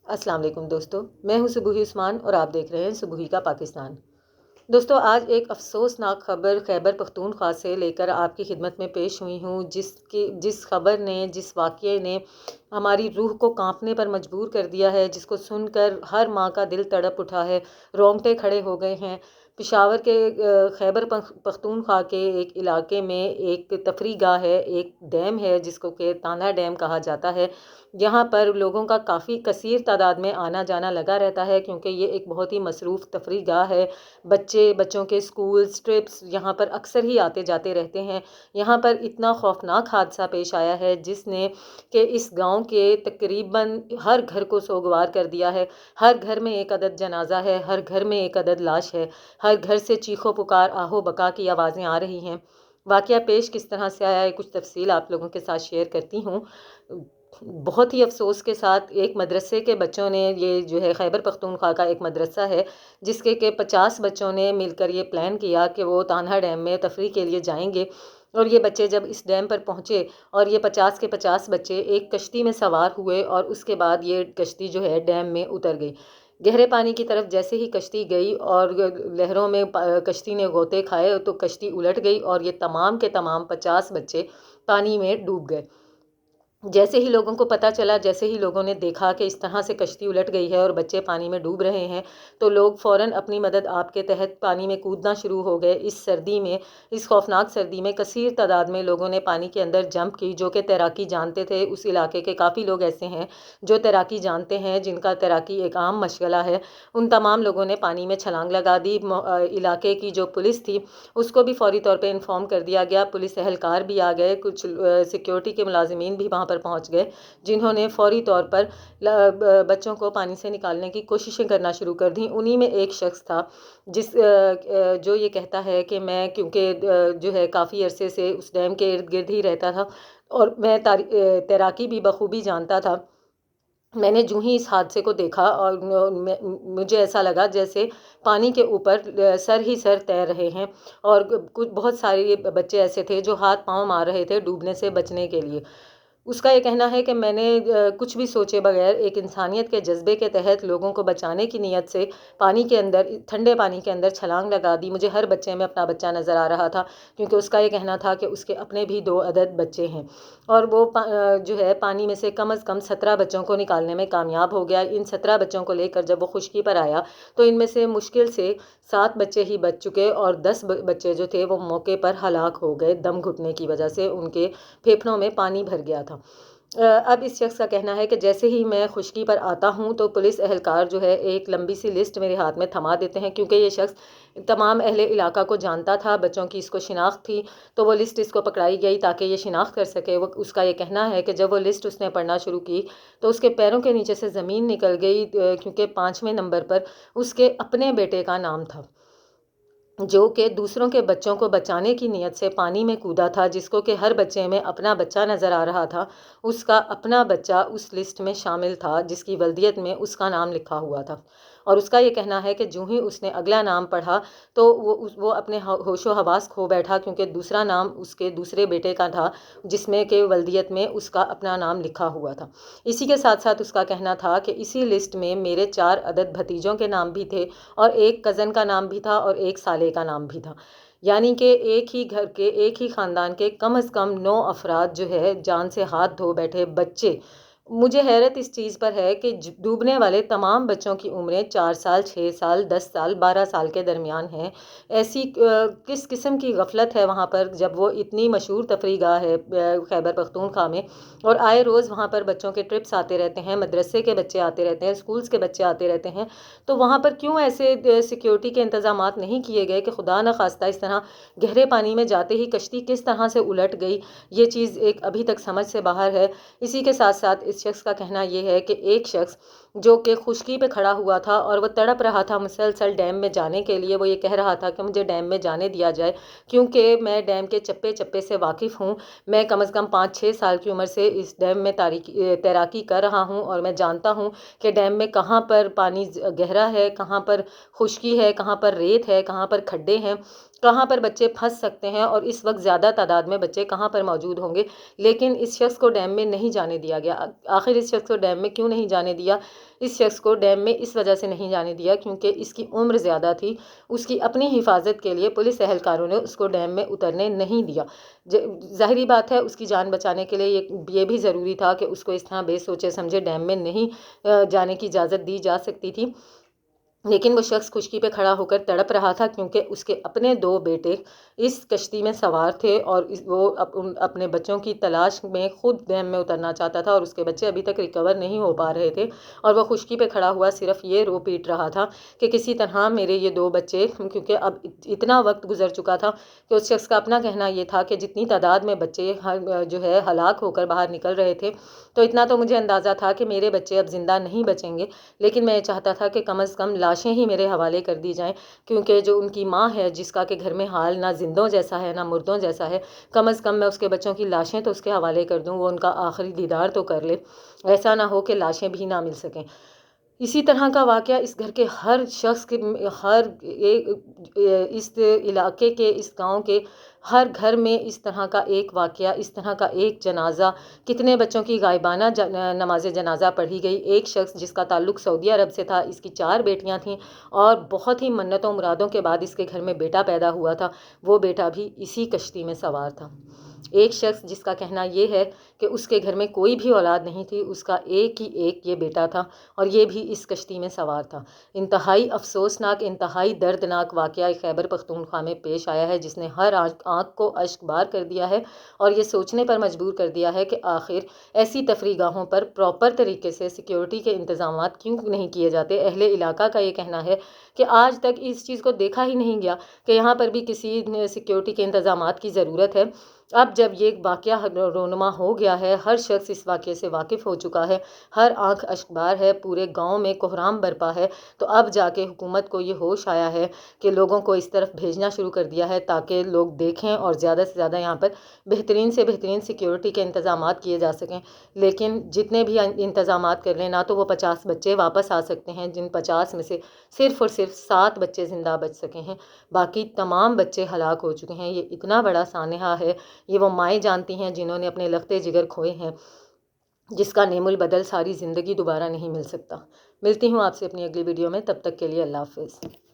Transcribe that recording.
अस्सलाम वालेकुम दोस्तों, मैं हूं सुबुही उस्मान और आप देख रहे हैं सुबुही का पाकिस्तान। दोस्तों, आज एक अफसोसनाक खबर खैबर पख्तूनख्वा से लेकर आपकी खिदमत में पेश हुई हूं, जिस खबर ने, जिस वाक़ये ने हमारी रूह को कांपने पर मजबूर कर दिया है, जिसको सुनकर हर माँ का दिल तड़प उठा है, रोंगटे खड़े हो गए हैं। पेशावर के खैबर पख्तूनख्वा के एक इलाके में एक तफरी गाह है, एक डैम है जिसको कि ताना डैम कहा जाता है। यहाँ पर लोगों का काफ़ी कसीर तादाद में आना जाना लगा रहता है, क्योंकि ये एक बहुत ही मसरूफ़ तफरी गाह है। बच्चों के स्कूल्स ट्रिप्स यहाँ पर अक्सर ही आते जाते रहते हैं। यहाँ पर इतना खौफनाक हादसा पेश आया है जिसने कि इस गांव के तकरीबन हर घर को सोगवार कर दिया है। हर घर में एक अदद जनाजा है, हर घर में एक अदद लाश है, हर घर से चीखो पुकार आहो बका की आवाज़ें आ रही हैं। वाक़या पेश किस तरह से आया है, कुछ तफसील आप लोगों के साथ शेयर करती हूँ। बहुत ही अफसोस के साथ एक मदरसे के बच्चों ने, ये जो है खैबर पख्तूनख्वा का एक मदरसा है जिसके के 50 बच्चों ने मिलकर ये प्लान किया कि वो तान्हा डैम में तफरी के लिए जाएंगे। और ये बच्चे जब इस डैम पर पहुँचे और ये 50 के 50 बच्चे एक कश्ती में सवार हुए और उसके बाद ये कश्ती जो है डैम में उतर गई। गहरे पानी की तरफ जैसे ही कश्ती गई और लहरों में कश्ती ने गोते खाए तो कश्ती उलट गई और ये तमाम के तमाम 50 बच्चे पानी में डूब गए। जैसे ही लोगों को पता चला, जैसे ही लोगों ने देखा कि इस तरह से कश्ती उलट गई है और बच्चे पानी में डूब रहे हैं, तो लोग फ़ौरन अपनी मदद आपके तहत पानी में कूदना शुरू हो गए। इस सर्दी में, इस खौफनाक सर्दी में कसीर तादाद में लोगों ने पानी के अंदर जंप की, जो कि तैराकी जानते थे। उस इलाके के काफ़ी लोग ऐसे हैं जो तैराकी जानते हैं, जिनका तैराकी एक आम मशगला है। उन तमाम लोगों ने पानी में छलांग लगा दी। इलाके की जो पुलिस थी उसको भी फौरी तौर पे इन्फॉर्म कर दिया गया। पुलिस एहलकार भी आ गए, कुछ सिक्योरिटी के मुलाजिमीन भी वहाँ पर पहुँच गए, जिन्होंने फौरी तौर पर बच्चों को पानी से निकालने की कोशिशें करना शुरू कर दी। उन्हीं में एक शख्स था जो ये कहता है कि मैं, क्योंकि जो है काफ़ी अरसे से उस डैम के इर्द गिर्द ही रहता था और मैं तैराकी भी बखूबी जानता था। मैंने जूं ही इस हादसे को देखा और मुझे ऐसा लगा जैसे पानी के ऊपर सर ही सर तैर रहे हैं। और कुछ बहुत सारे बच्चे ऐसे थे जो हाथ पांव मार रहे थे डूबने से बचने के लिए। उसका ये कहना है कि मैंने कुछ भी सोचे बगैर एक इंसानियत के जज्बे के तहत लोगों को बचाने की नीयत से पानी के अंदर, ठंडे पानी के अंदर छलांग लगा दी। मुझे हर बच्चे में अपना बच्चा नज़र आ रहा था, क्योंकि उसका ये कहना था कि उसके अपने भी 2 अदद बच्चे हैं। और वो जो है पानी में से कम अज़ कम 17 बच्चों को निकालने में कामयाब हो गया। इन 17 बच्चों को लेकर जब वो खुशकी पर आया तो इनमें से मुश्किल से 7 बच्चे ही बच चुके और 10 बच्चे जो थे वो मौके पर हलाक हो गए। दम घुटने की वजह से उनके फेफड़ों में पानी भर गया था। अब इस शख्स का कहना है कि जैसे ही मैं खुशकी पर आता हूं तो पुलिस एहलकार जो है एक लंबी सी लिस्ट मेरे हाथ में थमा देते हैं, क्योंकि ये शख्स तमाम अहले इलाका को जानता था, बच्चों की इसको शिनाख्त थी। तो वो लिस्ट इसको पकड़ाई गई ताकि ये शिनाख्त कर सके। वो, उसका ये कहना है कि जब वो लिस्ट उसने पढ़ना शुरू की तो उसके पैरों के नीचे से ज़मीन निकल गई, क्योंकि 5वें नंबर पर उसके अपने बेटे का नाम था, जो कि दूसरों के बच्चों को बचाने की नीयत से पानी में कूदा था, जिसको कि हर बच्चे में अपना बच्चा नज़र आ रहा था। उसका अपना बच्चा उस लिस्ट में शामिल था जिसकी वल्दियत में उसका नाम लिखा हुआ था। और उसका ये कहना है कि जूँ ही उसने अगला नाम पढ़ा तो वो अपने होशो हवास खो बैठा, क्योंकि दूसरा नाम उसके दूसरे बेटे का था जिसमें के वल्दियत में उसका अपना नाम लिखा हुआ था। इसी के साथ साथ उसका कहना था कि इसी लिस्ट में मेरे 4 अदद भतीजों के नाम भी थे और एक कज़न का नाम भी था और एक साले का नाम भी था। यानी कि एक ही घर के, एक ही ख़ानदान के कम से कम 9 अफराद जो है जान से हाथ धो बैठे बच्चे। मुझे हैरत इस चीज़ पर है कि डूबने वाले तमाम बच्चों की उम्रें 4 साल, 6 साल, 10 साल, 12 साल के दरमियान हैं। ऐसी किस किस्म की गफलत है वहाँ पर, जब वो इतनी मशहूर तफरी गाह है खैबर पख्तूनख्वा में, और आए रोज़ वहाँ पर बच्चों के ट्रिप्स आते रहते हैं, मदरसे के बच्चे आते रहते हैं, स्कूल्स के बच्चे आते रहते हैं। तो वहाँ पर क्यों ऐसे सिक्योरिटी के इंतजामात नहीं किए गए कि खुदा न खास्ता इस तरह गहरे पानी में जाते ही कश्ती किस तरह से उलट गई? ये चीज़ एक अभी तक समझ से बाहर है। इसी के साथ साथ इस शख्स का कहना यह है कि एक शख्स जो कि खुशकी पे खड़ा हुआ था और वो तड़प रहा था मुसलसल डैम में जाने के लिए। वो ये कह रहा था कि मुझे डैम में जाने दिया जाए, क्योंकि मैं डैम के चप्पे चप्पे से वाकिफ़ हूँ। मैं कम से कम 5-6 साल की उम्र से इस डैम में तैराकी कर रहा हूँ और मैं जानता हूँ कि डैम में कहाँ पर पानी गहरा है, कहाँ पर खुशकी है, कहाँ पर रेत है, कहाँ पर खड्डे हैं। کہاں پر بچے پھنس سکتے ہیں اور اس وقت زیادہ تعداد میں بچے کہاں پر موجود ہوں گے، لیکن اس شخص کو ڈیم میں نہیں جانے دیا گیا۔ آخر اس شخص کو ڈیم میں کیوں نہیں جانے دیا؟ اس شخص کو ڈیم میں اس وجہ سے نہیں جانے دیا کیونکہ اس کی عمر زیادہ تھی۔ اس کی اپنی حفاظت کے لیے پولیس اہلکاروں نے اس کو ڈیم میں اترنے نہیں دیا۔ ظاہری بات ہے اس کی جان بچانے کے لیے یہ بھی ضروری تھا کہ اس کو اس طرح بے سوچے سمجھے ڈیم میں نہیں جانے کی اجازت دی جا سکتی تھی، لیکن وہ شخص خشکی پہ کھڑا ہو کر تڑپ رہا تھا کیونکہ اس کے اپنے 2 بیٹے اس کشتی میں سوار تھے اور وہ اپنے بچوں کی تلاش میں خود ڈیم میں اترنا چاہتا تھا اور اس کے بچے ابھی تک ریکور نہیں ہو پا رہے تھے، اور وہ خشکی پہ کھڑا ہوا صرف یہ رو پیٹ رہا تھا کہ کسی طرح میرے یہ 2 بچے، کیونکہ اب اتنا وقت گزر چکا تھا کہ اس شخص کا اپنا کہنا یہ تھا کہ جتنی تعداد میں بچے جو ہے ہلاک ہو کر باہر نکل رہے تھے، تو اتنا تو مجھے اندازہ تھا کہ میرے بچے اب زندہ نہیں بچیں گے، لیکن میں یہ چاہتا تھا کہ کم از کم لاشیں ہی میرے حوالے کر دی جائیں، کیونکہ جو ان کی ماں ہے جس کا کہ گھر میں حال نہ زندوں جیسا ہے نہ مردوں جیسا ہے، کم از کم میں اس کے بچوں کی لاشیں تو اس کے حوالے کر دوں، وہ ان کا آخری دیدار تو کر لے، ایسا نہ ہو کہ لاشیں بھی نہ مل سکیں۔ اسی طرح کا واقعہ اس گھر کے ہر شخص کے، ہر اس علاقے کے، اس گاؤں کے ہر گھر میں اس طرح کا ایک واقعہ، اس طرح کا ایک جنازہ، کتنے بچوں کی غائبانہ نماز جنازہ پڑھی گئی۔ ایک شخص جس کا تعلق سعودی عرب سے تھا، اس کی 4 بیٹیاں تھیں اور بہت ہی منتوں مرادوں کے بعد اس کے گھر میں بیٹا پیدا ہوا تھا، وہ بیٹا بھی اسی کشتی میں سوار تھا۔ ایک شخص جس کا کہنا یہ ہے کہ اس کے گھر میں کوئی بھی اولاد نہیں تھی، اس کا ایک ہی ایک یہ بیٹا تھا اور یہ بھی اس کشتی میں سوار تھا۔ انتہائی افسوسناک، انتہائی دردناک واقعہ خیبر پختونخوا میں پیش آیا ہے جس نے ہر آنکھ کو اشک بار کر دیا ہے اور یہ سوچنے پر مجبور کر دیا ہے کہ آخر ایسی تفریح گاہوں پر پراپر طریقے سے سیکیورٹی کے انتظامات کیوں نہیں کیے جاتے۔ اہل علاقہ کا یہ کہنا ہے کہ آج تک اس چیز کو دیکھا ہی نہیں گیا کہ یہاں پر بھی کسی سیکیورٹی کے انتظامات کی ضرورت ہے۔ اب جب یہ واقعہ رونما ہو گیا ہے، ہر شخص اس واقعے سے واقف ہو چکا ہے، ہر آنکھ اشکبار ہے، پورے گاؤں میں کوہرام برپا ہے، تو اب جا کے حکومت کو یہ ہوش آیا ہے کہ لوگوں کو اس طرف بھیجنا شروع کر دیا ہے تاکہ لوگ دیکھیں اور زیادہ سے زیادہ یہاں پر بہترین سے بہترین سیکیورٹی کے انتظامات کیے جا سکیں۔ لیکن جتنے بھی انتظامات کر لیں، نہ تو وہ 50 بچے واپس آ سکتے ہیں، جن 50 میں سے صرف اور صرف 7 بچے زندہ بچ سکے ہیں، باقی تمام بچے ہلاک ہو چکے ہیں۔ یہ اتنا بڑا سانحہ ہے، یہ وہ مائیں جانتی ہیں جنہوں نے اپنے لختے جگر کھوئے ہیں، جس کا نیم البدل ساری زندگی دوبارہ نہیں مل سکتا۔ ملتی ہوں آپ سے اپنی اگلی ویڈیو میں، تب تک کے لیے اللہ حافظ۔